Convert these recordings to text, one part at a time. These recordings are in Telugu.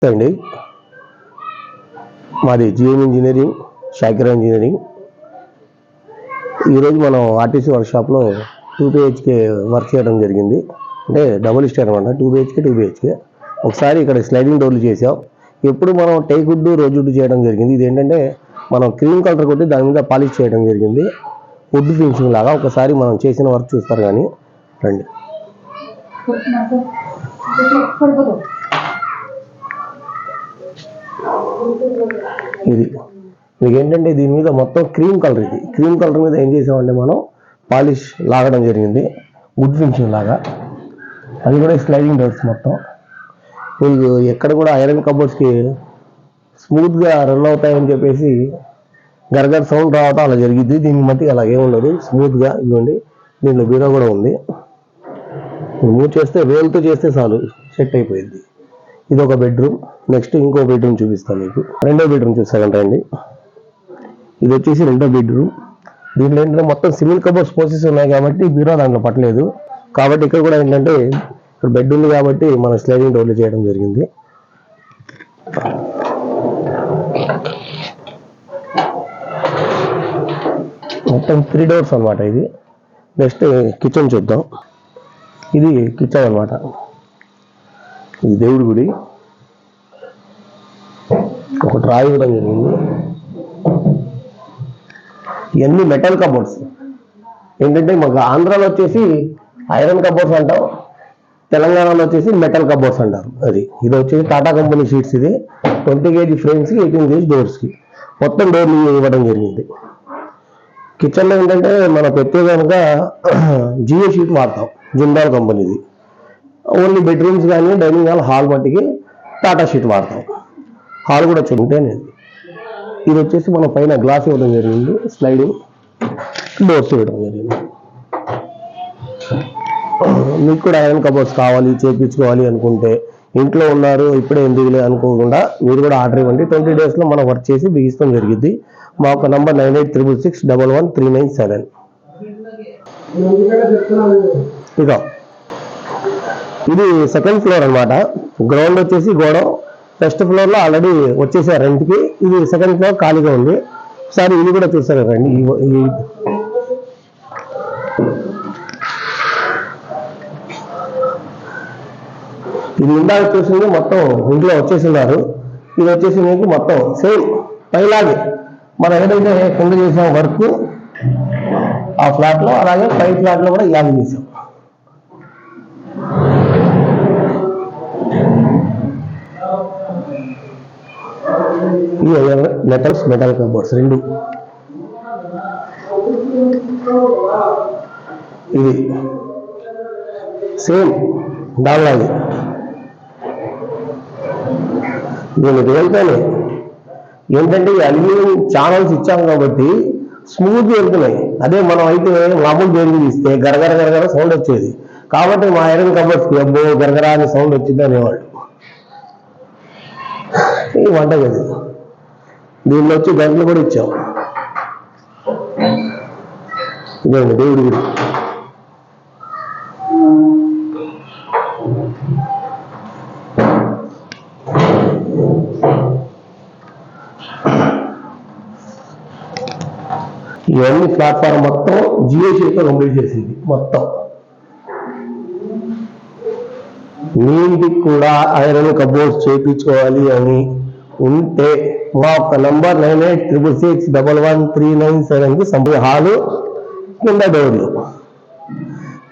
అండి మాది జిఎం ఇంజనీరింగ్, షాకిరా ఇంజనీరింగ్. ఈరోజు మనం ఆర్టీసీ వర్క్షాప్లో 2 BHK వర్క్ చేయడం జరిగింది. అంటే డబుల్ స్టేర్ అనమాట, 2 BHK. ఒకసారి ఇక్కడ స్లైడింగ్ డోర్లు చేసాం. ఎప్పుడు మనం టేకుడ్ రోజుడ్ చేయడం జరిగింది. ఇది ఏంటంటే మనం క్రీమ్ కలర్ కొట్టి దాని మీద పాలిష్ చేయడం జరిగింది, వుడ్ ఫినిషింగ్ లాగా. ఒకసారి మనం చేసిన వర్క్ చూస్తారు కానీ రండి. ఇది మీకు ఏంటంటే దీని మీద మొత్తం క్రీమ్ కలర్. ఇది క్రీమ్ కలర్ మీద ఏం చేసామంటే మనం పాలిష్ లాగడం జరిగింది, వుడ్ ఫినిషింగ్ లాగా. అది కూడా స్లైడింగ్ డోర్స్ మొత్తం. మీకు ఎక్కడ కూడా ఐరన్ కబోర్డ్స్కి స్మూత్గా రన్ అవుతాయని చెప్పేసి గరగర సౌండ్ రావటం అలా జరిగింది. దీనికి మట్టి అలా ఏముండదు, స్మూత్గా. ఇదిగోండి, దీంట్లో బీరో కూడా ఉంది. మూవ్ చేస్తే వేలుతో చేస్తే చాలు సెట్ అయిపోయింది. ఇది ఒక బెడ్రూమ్. నెక్స్ట్ ఇంకో బెడ్రూమ్ చూపిస్తాను మీకు. రెండో బెడ్రూమ్ చూస్తారండి. ఇది వచ్చేసి రెండో బెడ్రూమ్. దీంట్లో ఏంటంటే మొత్తం సిమిల్ కబోర్డ్స్ పోసెస్ ఉన్నాయి కాబట్టి బీరో దాంట్లో పట్టలేదు. కాబట్టి ఇక్కడ కూడా ఏంటంటే ఇక్కడ బెడ్ ఉంది కాబట్టి మనం స్లైడింగ్ డోర్లు చేయడం జరిగింది. మొత్తం 3 డోర్స్ అనమాట ఇది. నెక్స్ట్ కిచెన్ చూద్దాం. ఇది కిచెన్ అనమాట. ఇది దేవుడి గుడి. ఒక డ్రాయి ఇవ్వడం జరిగింది. ఇవన్నీ మెటల్ కబోర్డ్స్. ఏంటంటే మాకు ఆంధ్రాలో వచ్చేసి ఐరన్ కబోర్డ్స్ అంటాం, తెలంగాణలో వచ్చేసి మెటల్ కబోర్డ్స్ అంటారు. ఇది వచ్చేసి టాటా కంపెనీ షీట్స్. ఇది 20 kg ఫ్రేమ్స్కి 18 kg డోర్స్కి మొత్తం డోర్లు ఇవ్వడం జరిగింది. కిచెన్లో ఏంటంటే మనం ప్రత్యేకంగా జియో షీట్ వాడతాం, జిందాల్ కంపెనీది. ఓన్లీ బెడ్రూమ్స్ కానీ డైనింగ్ హాల్ మట్టికి టాటా షీట్ వాడతాం. హాల్ కూడా చూంటేనే. ఇది వచ్చేసి మన పైన గ్లాస్ ఇవ్వడం జరిగింది, స్లైడింగ్ డోర్స్ ఇవ్వడం జరిగింది. మీకు కూడా ఐరన్ కబోర్డ్స్ కావాలి, చేయించుకోవాలి అనుకుంటే, ఇంట్లో ఉన్నారు ఇప్పుడే ఎందుకులే అనుకోకుండా మీరు కూడా ఆర్డర్ ఇవ్వండి. 20 daysలో మనం వర్క్ చేసి బిగిస్తాం జరిగింది. మా ఒక నంబర్ 986661113997. ఇదో ఇది సెకండ్ ఫ్లోర్ అనమాట. గ్రౌండ్ వచ్చేసి గోడ. ఫస్ట్ ఫ్లోర్లో ఆల్రెడీ వచ్చేసారు రెంట్కి. ఇది సెకండ్ ఫ్లోర్ ఖాళీగా ఉంది. ఒకసారి ఇది కూడా చూసారు రండి. ఇది ఇందాక చూసింది మొత్తం ఇంట్లో వచ్చేసినారు. ఇది వచ్చేసి మీకు మొత్తం సేమ్ పైలాగే మనం ఏదైతే కింద చేసాం వర్క్ ఆ ఫ్లాట్లో, అలాగే పై ఫ్లాట్లో కూడా ఇలాగే చేసాం. మెటల్ కబోర్డ్స్ రెండు. ఇది సేమ్ దానిలాగే. దీన్ని వెళ్తానే ఏంటంటే ఈ అల్యూమినియం ఛానల్స్ ఇచ్చాం కాబట్టి స్మూత్గా వెళ్తున్నాయి. అదే మనం అయితే మామూలు దేనికి ఇస్తే గరగర గరగర సౌండ్ వచ్చేది. కాబట్టి మా ఐరన్ కబోర్డ్స్కి అబ్బో గరగరా అని సౌండ్ వచ్చింది అనేవాళ్ళు. ఈ వంట గది, దీనిలో వచ్చి గంటలు కూడా ఇచ్చాం. ఇదండి దేవుడి గుడి. ఇవన్నీ ప్లాట్ఫామ్ మొత్తం జియో షీట్తో కంప్లీట్ చేసింది మొత్తం. మీ ఇంటికి కూడా ఐరన్ కబోర్డ్స్ చేయించుకోవాలి అని ఉంటే మా ఒక నంబర్ 9866611397కి సంబంధించిన హాలు, కింద డోర్లు,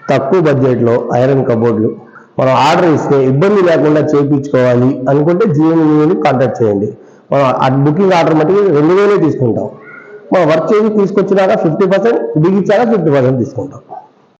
తక్కువ బడ్జెట్లో ఐరన్ కబోర్డ్లు మనం ఆర్డర్ ఇస్తే ఇబ్బంది లేకుండా చేయించుకోవాలి అనుకుంటే జిఎంని కాంటాక్ట్ చేయండి. మనం బుకింగ్ ఆర్డర్ మట్టుకు 2000 తీసుకుంటాం. మనం వర్క్ చేసి తీసుకొచ్చినాక 50%, బిగించాక 50% తీసుకుంటాం.